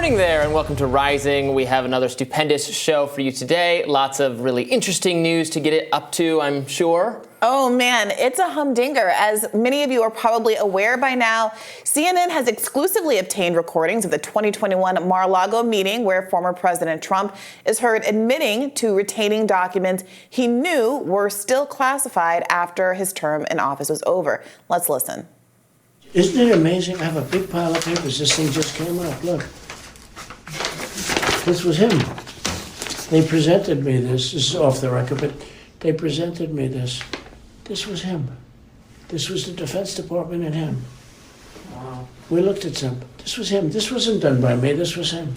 morning there, and welcome to Rising. We have another stupendous show for you today. Lots of really interesting news to get it up to, I'm sure. Oh man, it's a humdinger. As many of you are probably aware by now, CNN has exclusively obtained recordings of the 2021 Mar-a-Lago meeting where former President Trump is heard admitting to retaining documents he knew were still classified after his term in office was over. Let's listen. Isn't it amazing? I have a big pile of papers. This thing just came up. Look. This was him. They presented me this. This is off the record, but they presented me this. This was him. This was the Defense Department and him. Wow. We looked at some. This was him. This wasn't done by me. This was him.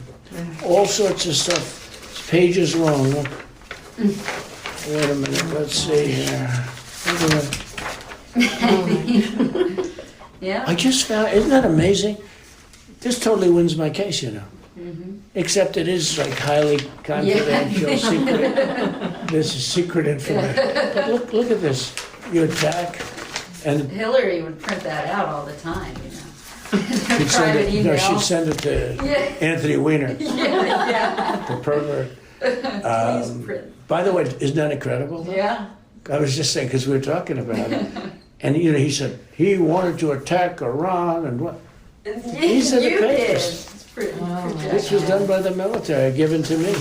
All sorts of stuff. It's pages long. Look. Wait a minute. Let's see here. Wait a minute. Yeah. I just found, isn't that amazing? This totally wins my case, you know. Mm-hmm. Except it is like highly confidential, secret. This is secret information. But look at this. You attack, and Hillary would print that out all the time, you know. she'd send it, no, she'd send it to Anthony Weiner, the pervert. Please print. By the way, isn't that incredible? Yeah. I was just saying, because we were talking about it. And you know, he said he wanted to attack Iran and what? These are the papers. This was done by the military, given to me.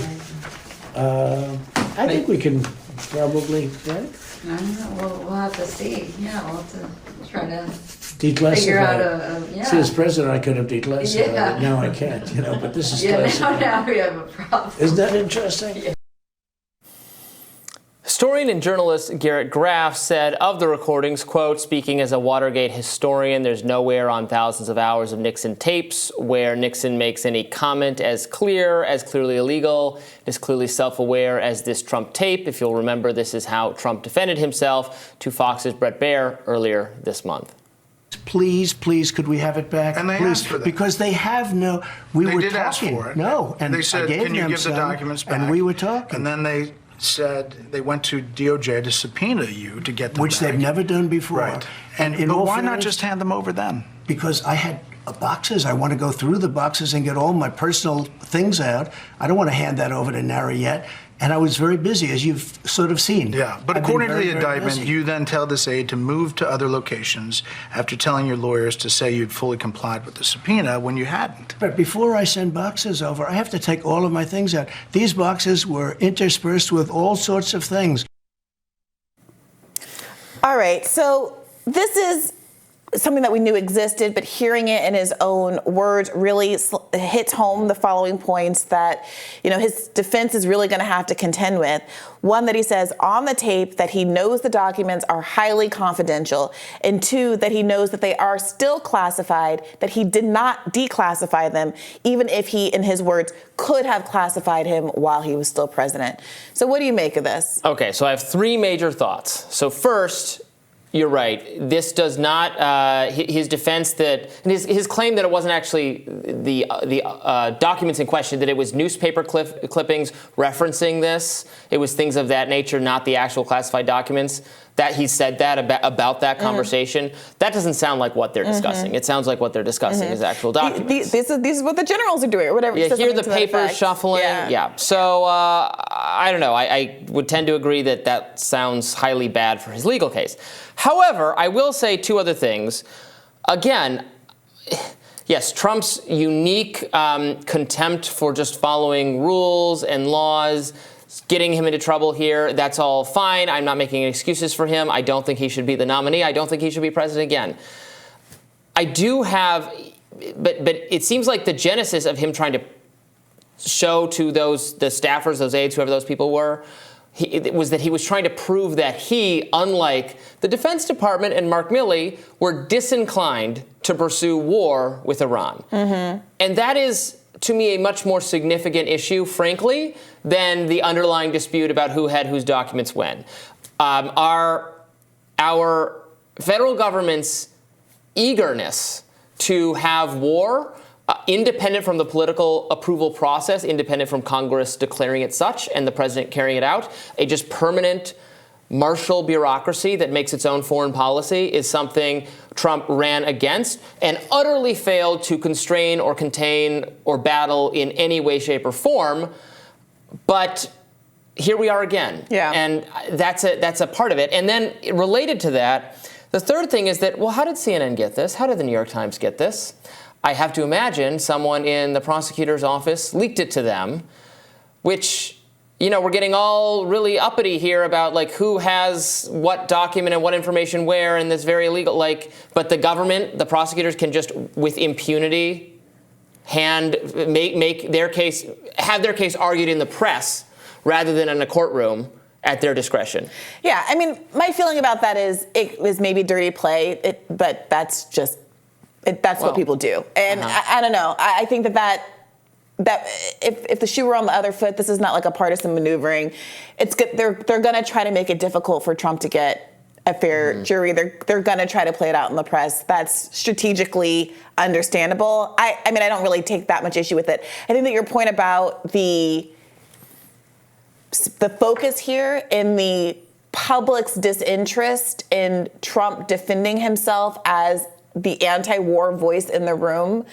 I think we can probably, right? I don't know. We'll have to see. Yeah, we'll have to try to Declassify. figure out See, as president, I could have declassified Yeah. it. Now I can't, you know. But this is Yeah, classified. now we have a problem. Isn't that interesting? Yeah. Historian and journalist Garrett Graff said of the recordings, quote, speaking as a Watergate historian, there's nowhere on thousands of hours of Nixon tapes where Nixon makes any comment as clearly illegal, as clearly self-aware as this Trump tape. If you'll remember, this is how Trump defended himself to Fox's Bret Baier earlier this month. Please, could we have it back? And they please, asked for that. because they have no. They were did talking. ask for it. No, and they said, I gave "Can you them give the some, documents back?" And we were talking. And then they said they went to DOJ to subpoena you to get them which back. they've never done before. Right. And in but all why not fairness, just hand them over then? Because I had boxes. I want to go through the boxes and get all my personal things out. I don't want to hand that over to NARA yet. And I was very busy, as you've sort of seen. Yeah, but I've been according to very, the very indictment, busy. you then tell this aide to move to other locations after telling your lawyers to say you'd fully complied with the subpoena when you hadn't. But before I send boxes over, I have to take all of my things out. These boxes were interspersed with all sorts of things. All right, so this is something that we knew existed, but hearing it in his own words really hits home the following points that, you know, his defense is really going to have to contend with. One, that he says on the tape that he knows the documents are highly confidential, and two, that he knows that they are still classified, that he did not declassify them, even if he, in his words, could have classified him while he was still president. So what do you make of this? Okay, so I have three major thoughts. So first, you're right. This does not, his defense that, and his claim that it wasn't actually the documents in question, that it was newspaper clippings referencing this. It was things of that nature, not the actual classified documents. That he said that about that conversation. That doesn't sound like what they're discussing. It sounds like what they're discussing is actual documents. This is what the generals are doing, or whatever. Yeah, hear the papers shuffling. Yeah. So I don't know. I would tend to agree that that sounds highly bad for his legal case. However, I will say two other things. Again, yes, Trump's unique contempt for just following rules and laws, getting him into trouble here, that's all fine. I'm not making excuses for him. I don't think he should be the nominee. I don't think he should be president again. I do have, but it seems like the genesis of him trying to show to the staffers, those aides, whoever those people were, it was that he was trying to prove that he, unlike the Defense Department and Mark Milley, were disinclined to pursue war with Iran. And that is, to me, a much more significant issue, frankly, than the underlying dispute about who had whose documents when. Our federal government's eagerness to have war, independent from the political approval process, independent from Congress declaring it such and the president carrying it out, a just permanent martial bureaucracy that makes its own foreign policy is something Trump ran against and utterly failed to constrain or contain or battle in any way, shape, or form. But here we are again. Yeah. And that's a part of it. And then related to that, the third thing is that, well, how did CNN get this? How did the New York Times get this? I have to imagine someone in the prosecutor's office leaked it to them, which, you know, we're getting all really uppity here about like who has what document and what information where, and this very illegal, like, but the government, the prosecutors can just with impunity make their case, have their case argued in the press rather than in a courtroom at their discretion. Yeah, I mean, my feeling about that is it was maybe dirty play, but that's just, that's what people do. And I don't know, I think that if the shoe were on the other foot, this is not like a partisan maneuvering. It's good. They're going to try to make it difficult for Trump to get a fair jury. They're going to try to play it out in the press. That's strategically understandable. I mean, I don't really take that much issue with it. I think that your point about the focus here in the public's disinterest in Trump defending himself as the anti-war voice in the room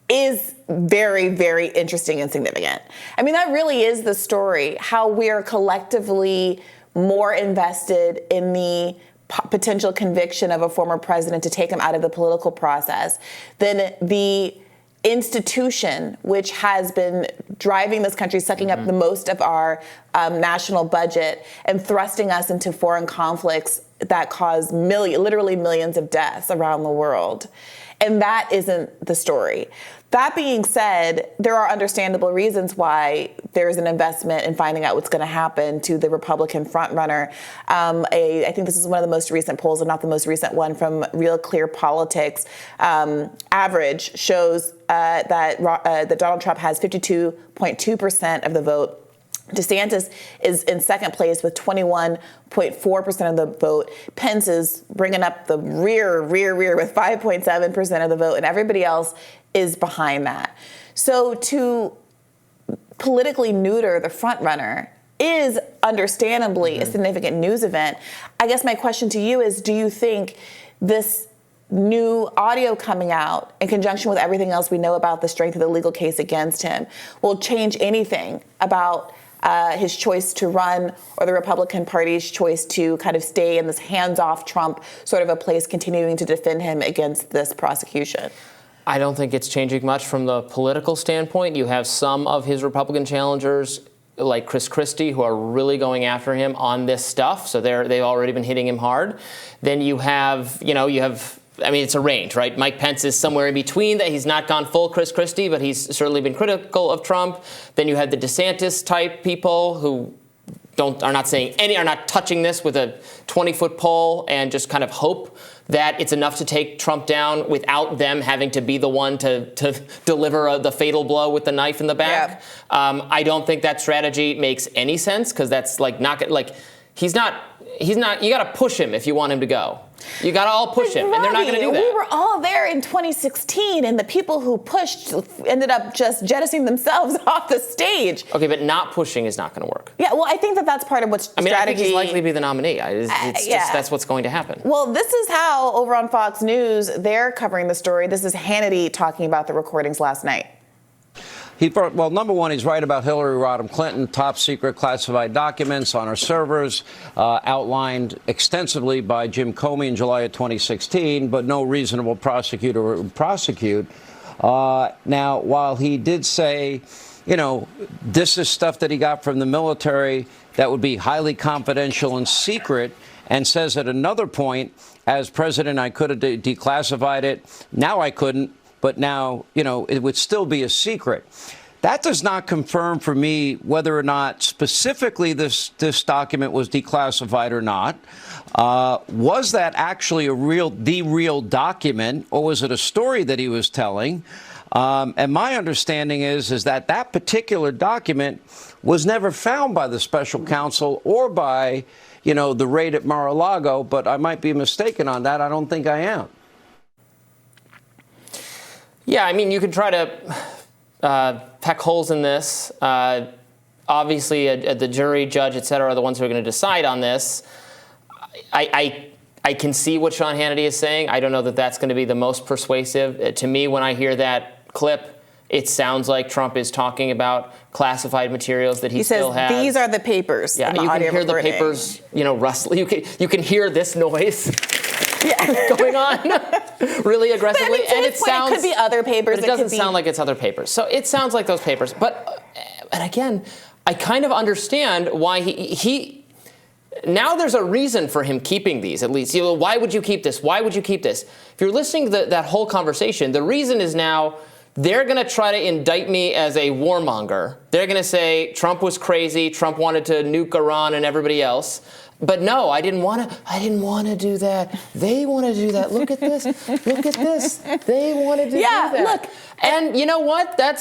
is very, very interesting and significant. I mean, that really is the story, how we are collectively more invested in the potential conviction of a former president to take him out of the political process than the institution which has been driving this country, sucking up the most of our national budget and thrusting us into foreign conflicts that cause literally millions of deaths around the world. And that isn't the story. That being said, there are understandable reasons why there's an investment in finding out what's going to happen to the Republican frontrunner. I think this is one of the most recent polls, and not the most recent one, from Real Clear Politics. Average shows that Donald Trump has 52.2% of the vote. DeSantis is in second place with 21.4% of the vote. Pence is bringing up the rear with 5.7% of the vote, and everybody else is behind that. So to politically neuter the frontrunner is understandably a significant news event. I guess my question to you is, do you think this new audio coming out in conjunction with everything else we know about the strength of the legal case against him will change anything about his choice to run, or the Republican Party's choice to kind of stay in this hands-off Trump sort of a place, continuing to defend him against this prosecution? I don't think it's changing much from the political standpoint. You have some of his Republican challengers, like Chris Christie, who are really going after him on this stuff. So they've already been hitting him hard. Then you have, I mean, it's a range, right? Mike Pence is somewhere in between that. He's not gone full Chris Christie, but he's certainly been critical of Trump. Then you have the DeSantis type people who are not touching this with a 20-foot pole and just kind of hope that it's enough to take Trump down without them having to be the one to deliver the fatal blow with the knife in the back. Yeah. I don't think that strategy makes any sense, because that's he's not. You got to push him if you want him to go. You got to all push him, and they're not going to do that. We were all there in 2016, and the people who pushed ended up just jettisoning themselves off the stage. Okay, but not pushing is not going to work. Yeah, well, I think that's part of what's strategy. I think he's likely to be the nominee. Just that's what's going to happen. Well, this is how, over on Fox News, they're covering the story. This is Hannity talking about the recordings last night. Well, number one, he's right about Hillary Rodham Clinton, top secret classified documents on her servers, outlined extensively by Jim Comey in July of 2016, but no reasonable prosecutor would prosecute. Now, while he did say, this is stuff that he got from the military that would be highly confidential and secret, and says at another point, as president, I could have declassified it. Now I couldn't. But now, it would still be a secret. That does not confirm for me whether or not specifically this document was declassified or not. Was that actually the real document, or was it a story that he was telling? And my understanding is that particular document was never found by the special counsel or by, the raid at Mar-a-Lago. But I might be mistaken on that. I don't think I am. Yeah, I mean, you could try to peck holes in this. obviously the jury, judge, et cetera, are the ones who are going to decide on this. I can see what Sean Hannity is saying. I don't know that that's going to be the most persuasive. To me, when I hear that clip, it sounds like Trump is talking about classified materials that he still has. These are the papers. Yeah, you can hear the papers, rustling. You can hear this noise going on really aggressively, but, I mean, and it sounds. It could be other papers. But it doesn't sound like it's other papers. So it sounds like those papers. But and again, I kind of understand why he. Now there's a reason for him keeping these, at least. Why would you keep this? Why would you keep this? If you're listening to that whole conversation, the reason is now. They're going to try to indict me as a warmonger. They're going to say Trump was crazy. Trump wanted to nuke Iran and everybody else. But no, I didn't want to do that. They want to do that. Look at this. Look at this. They wanted to do that. Yeah, look. And you know what? I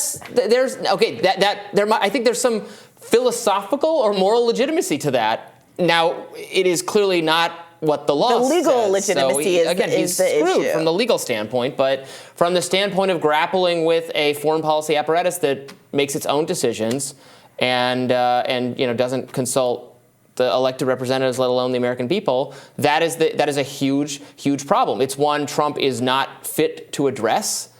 think there's some philosophical or moral legitimacy to that. Now, it is clearly not what the law says. The legal legitimacy he's the screwed issue. from the legal standpoint, but from the standpoint of grappling with a foreign policy apparatus that makes its own decisions and doesn't consult the elected representatives, let alone the American people, that is a huge, huge problem. It's one Trump is not fit to address,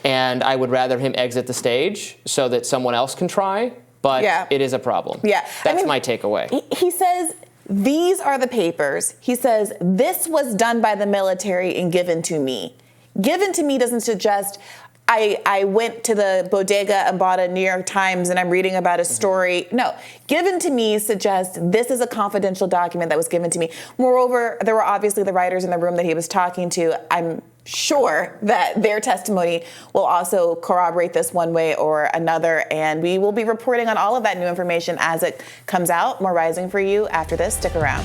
and I would rather him exit the stage so that someone else can try. But it is a problem. Yeah, that's my takeaway. He says. These are the papers. He says, this was done by the military and given to me. Given to me doesn't suggest I went to the bodega and bought a New York Times and I'm reading about a story. No, given to me suggests this is a confidential document that was given to me. Moreover, there were obviously the writers in the room that he was talking to. I'm sure that their testimony will also corroborate this one way or another, and we will be reporting on all of that new information as it comes out. More Rising for you after this. Stick around.